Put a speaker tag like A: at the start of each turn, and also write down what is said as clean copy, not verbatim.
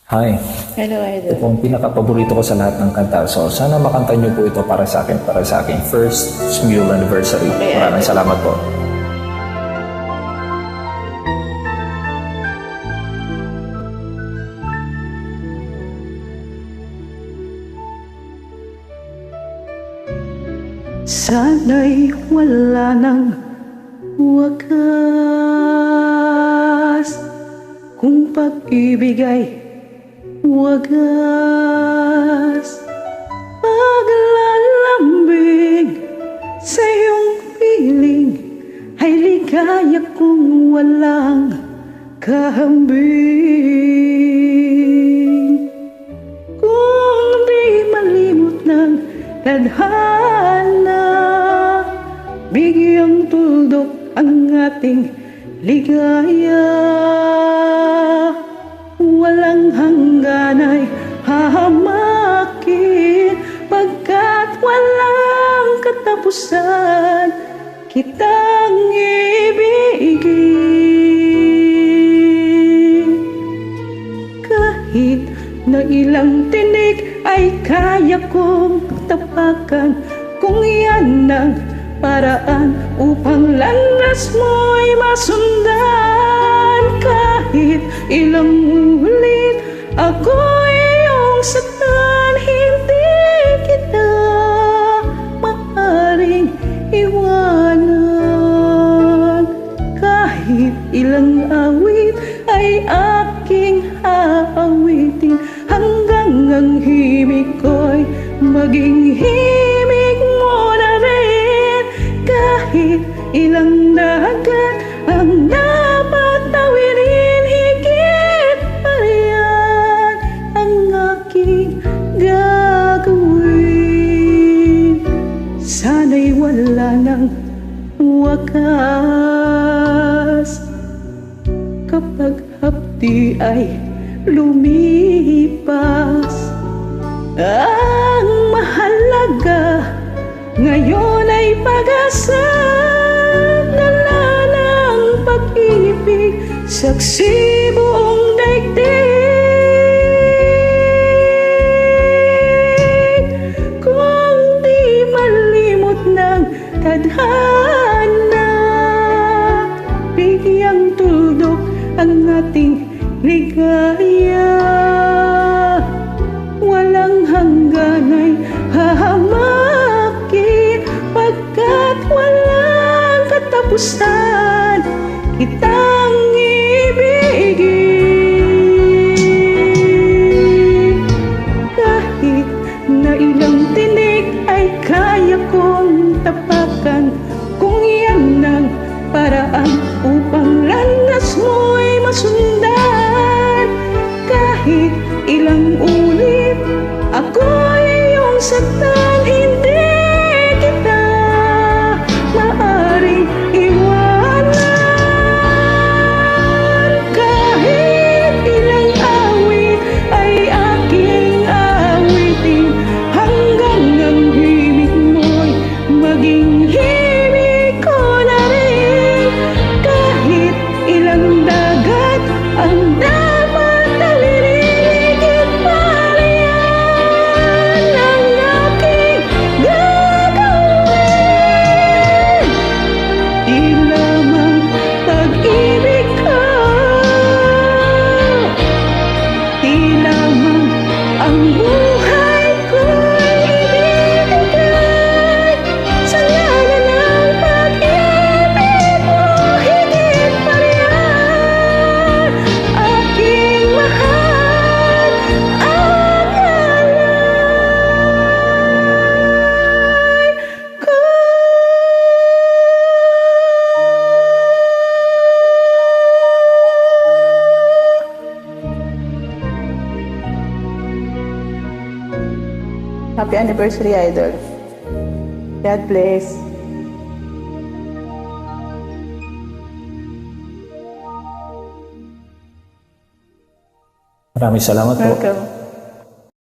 A: Hi,
B: Hello,
A: ito
B: Idol.
A: po ang pinaka-paborito ko sa lahat ng kanta. So, sana makanta niyo po ito para sa akin. First Smule Anniversary.
B: Okay,
A: Maraming salamat po.
B: Sana'y wala nang wakas, kung pag-ibig ay wagas. Paglalambing sa iyong piling ay ligaya kung walang kahambing. Kung di malimot ng tadhana, bigyang tuldok ang ating ligaya. Walang hanggan ay hahamakin, pagkat walang katapusan kitang ibigin. Kahit na ilang tinig ay kaya kong tapakan, kung yan ang paraan upang landas mo'y masundan. Kahit ilang ulit ako iyong saktan, hindi kita maaaring iwanan. Kahit ilang awit ay aking aawitin, hanggang ang himig ko'y maging himig mo na rin. Kahit ilang dagat ang dapat tawirin, higit pa riyan ang aking gagawin. Sana'y wala ng wakas, kapag hapdi ay lumipas. Ang mahalaga ngayon ay pag-asa, dala ng pag-ibig, saksi buong daigdig. Kung di malimot ng tadhana, bigyang tuldok ang ating ligaya. Walang hanggan ay hahamakin, pagkat walang katapusan kitang ibigin. Kahit na ilang tinig ay kaya kong tapakan, kung yan ang paraan upang landas mo'y masundan. Kahit ilang ulit ako'y iyong saktan, hindi kita maaaring iwanan. Kahit ilang awit ay aking aawitin, hanggang ang himig mo'y maging himig ko na rin. Kahit ilang dagat ang dapat tawirin, higit pa riyan ang aking gagawin. Di lamang pag-ibig ko, di lamang ang buhay ko'y ibibigay sa ngalan ng pag-ibig mo, higit pa riyan aking mahal ang alay ko. Happy anniversary, Idol. God bless.
A: Maraming salamat po.
B: Welcome.